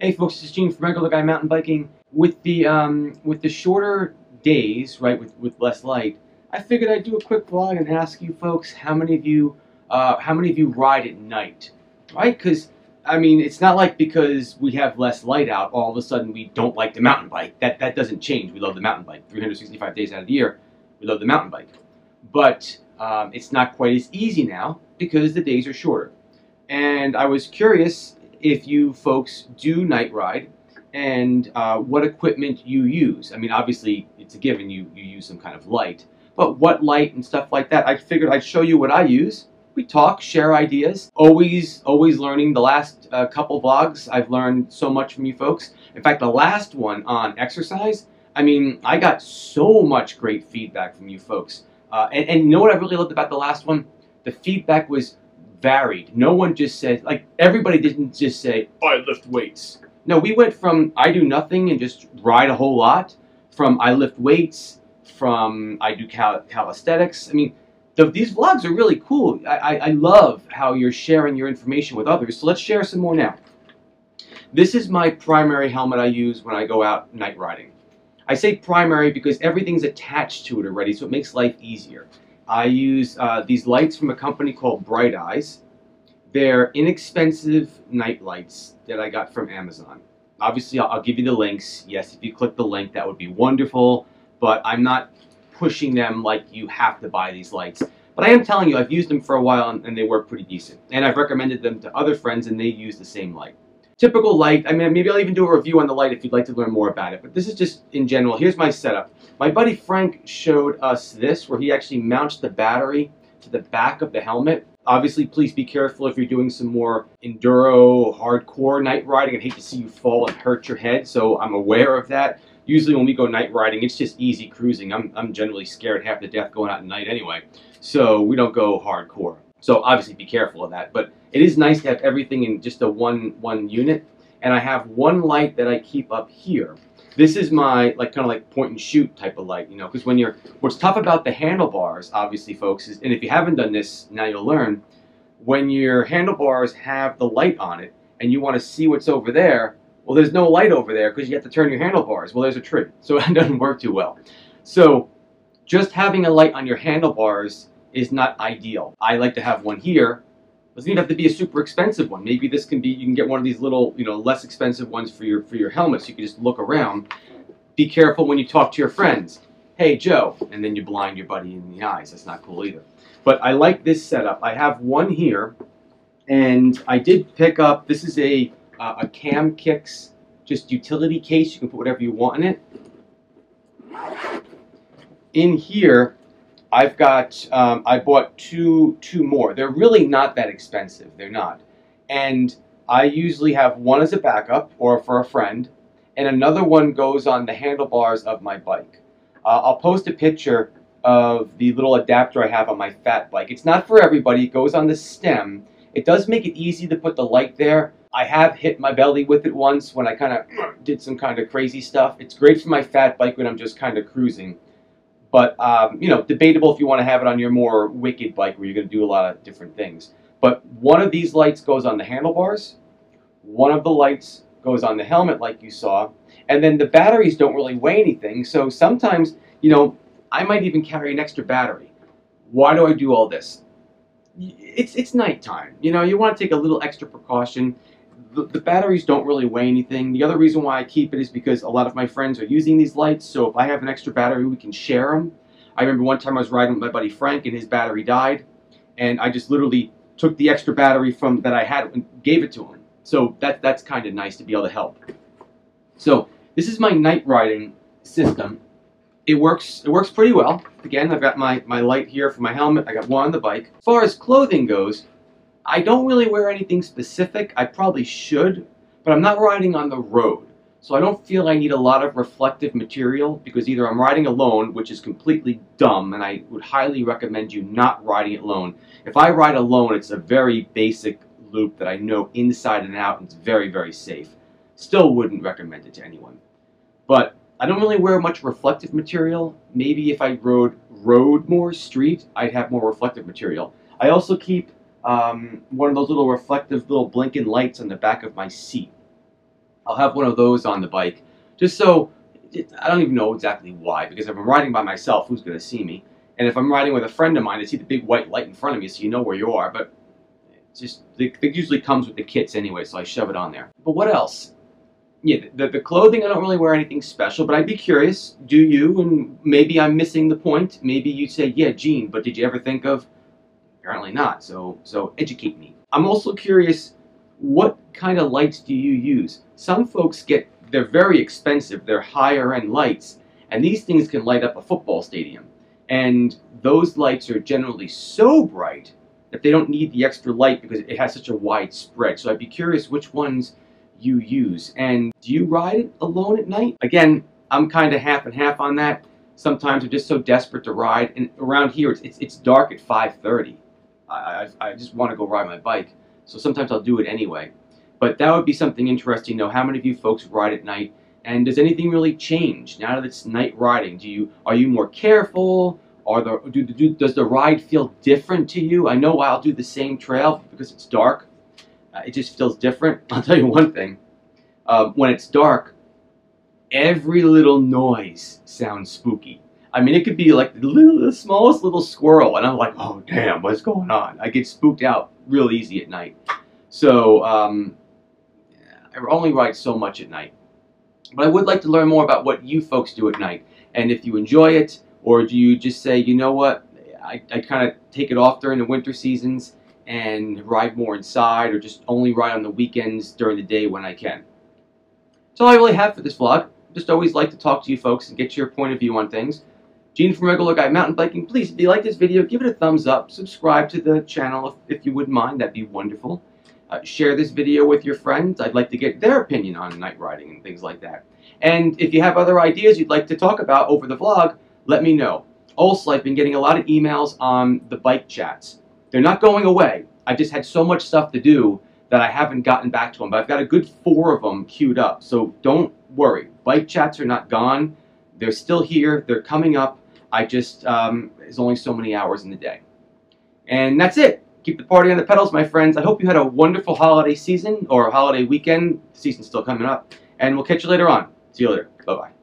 Hey folks, this is Gene from Regular Guy Mountain Biking. With the shorter days, right, with less light, I figured I'd do a quick vlog and ask you folks how many of you ride at night, right? Because I mean, it's not like because we have less light out, all of a sudden we don't like the mountain bike. That doesn't change. We love the mountain bike. 365 days out of the year, we love the mountain bike. But it's not quite as easy now because the days are shorter. And I was curious if you folks do night ride and what equipment you use. I mean, obviously, it's a given you use some kind of light. But what light and stuff like that, I figured I'd show you what I use. We talk, share ideas, always learning. The last couple vlogs, I've learned so much from you folks. In fact, the last one on exercise, I mean, I got so much great feedback from you folks. And you know what I really loved about the last one? The feedback was varied. No one just said, like, everybody didn't just say, oh, I lift weights. No, we went from I do nothing and just ride a whole lot, from I lift weights, from I do calisthenics. I mean, these vlogs are really cool. I love how you're sharing your information with others. So let's share some more now. This is my primary helmet I use when I go out night riding. I say primary because everything's attached to it already, so it makes life easier. I use these lights from a company called Bright Eyes. They're inexpensive night lights that I got from Amazon. Obviously, I'll give you the links. Yes, if you click the link, that would be wonderful. But I'm not pushing them like you have to buy these lights. But I am telling you, I've used them for a while and they work pretty decent. And I've recommended them to other friends and they use the same light. Typical light, I mean, maybe I'll even do a review on the light if you'd like to learn more about it. But this is just in general. Here's my setup. My buddy Frank showed us this, where he actually mounts the battery to the back of the helmet. Obviously, please be careful if you're doing some more enduro, hardcore night riding. I'd hate to see you fall and hurt your head, so I'm aware of that. Usually when we go night riding, it's just easy cruising. I'm generally scared half to death going out at night anyway, so we don't go hardcore. So obviously be careful of that, but it is nice to have everything in just a one unit. And I have one light that I keep up here. This is my kind of like point and shoot type of light, you know, because what's tough about the handlebars, obviously folks, is, and if you haven't done this, now you'll learn, when your handlebars have the light on it and you want to see what's over there, well, there's no light over there because you have to turn your handlebars. Well, there's a tree, so it doesn't work too well. So just having a light on your handlebars is not ideal. I like to have one here. It doesn't even have to be a super expensive one. Maybe this can be, you can get one of these little, you know, less expensive ones for your helmet, so you can just look around. Be careful when you talk to your friends. Hey, Joe, and then you blind your buddy in the eyes. That's not cool either. But I like this setup. I have one here, and I did pick up, this is a Cam Kicks, just utility case. You can put whatever you want in it. In here, I've got, I bought two more. They're really not that expensive. They're not. And I usually have one as a backup or for a friend, and another one goes on the handlebars of my bike. I'll post a picture of the little adapter I have on my fat bike. It's not for everybody. It goes on the stem. It does make it easy to put the light there. I have hit my belly with it once when I kind of did some kind of crazy stuff. It's great for my fat bike when I'm just kind of cruising. But, you know, debatable if you want to have it on your more wicked bike where you're going to do a lot of different things. But one of these lights goes on the handlebars. One of the lights goes on the helmet like you saw. And then the batteries don't really weigh anything. So sometimes, you know, I might even carry an extra battery. Why do I do all this? It's nighttime. You know, you want to take a little extra precaution. The batteries don't really weigh anything. The other reason why I keep it is because a lot of my friends are using these lights, so if I have an extra battery, we can share them. I remember one time I was riding with my buddy Frank and his battery died, and I just literally took the extra battery that I had and gave it to him. So that's kind of nice to be able to help. So this is my night riding system. It works pretty well. Again, I've got my light here for my helmet. I got one on the bike. As far as clothing goes, I don't really wear anything specific. I probably should, but I'm not riding on the road. So I don't feel I need a lot of reflective material because either I'm riding alone, which is completely dumb, and I would highly recommend you not riding it alone. If I ride alone, it's a very basic loop that I know inside and out, and it's very, very safe. Still wouldn't recommend it to anyone. But I don't really wear much reflective material. Maybe if I rode more street, I'd have more reflective material. I also keep one of those little reflective little blinking lights on the back of my seat. I'll have one of those on the bike, just so, I don't even know exactly why, because if I'm riding by myself, who's going to see me? And if I'm riding with a friend of mine, I see the big white light in front of me so you know where you are, but it's just, it usually comes with the kits anyway, so I shove it on there. But what else? Yeah, the clothing, I don't really wear anything special, but I'd be curious, do you? And maybe I'm missing the point. Maybe you say, yeah, Gene, but did you ever think of? Apparently not, so educate me. I'm also curious, what kind of lights do you use? Some folks they're very expensive, they're higher end lights, and these things can light up a football stadium. And those lights are generally so bright that they don't need the extra light because it has such a wide spread. So I'd be curious which ones you use. And do you ride it alone at night? Again, I'm kind of half and half on that. Sometimes I'm just so desperate to ride, and around here it's dark at 5:30. I just want to go ride my bike, so sometimes I'll do it anyway. But that would be something interesting to know. How many of you folks ride at night, and does anything really change now that it's night riding? Are you more careful? Does the ride feel different to you? I know I'll do the same trail because it's dark. It just feels different. I'll tell you one thing. When it's dark, every little noise sounds spooky. I mean, it could be like the smallest little squirrel, and I'm like, oh, damn, what's going on? I get spooked out real easy at night. So I only ride so much at night. But I would like to learn more about what you folks do at night, and if you enjoy it, or do you just say, you know what, I kind of take it off during the winter seasons and ride more inside, or just only ride on the weekends during the day when I can. That's all I really have for this vlog. Just always like to talk to you folks and get your point of view on things. Gene from Regular Guy Mountain Biking. Please, if you like this video, give it a thumbs up. Subscribe to the channel if you wouldn't mind. That'd be wonderful. Share this video with your friends. I'd like to get their opinion on night riding and things like that. And if you have other ideas you'd like to talk about over the vlog, let me know. Also, I've been getting a lot of emails on the bike chats. They're not going away. I've just had so much stuff to do that I haven't gotten back to them. But I've got a good 4 of them queued up. So don't worry. Bike chats are not gone. They're still here. They're coming up. I just, there's only so many hours in the day. And that's it. Keep the party on the pedals, my friends. I hope you had a wonderful holiday season or holiday weekend. The season's still coming up. And we'll catch you later on. See you later. Bye-bye.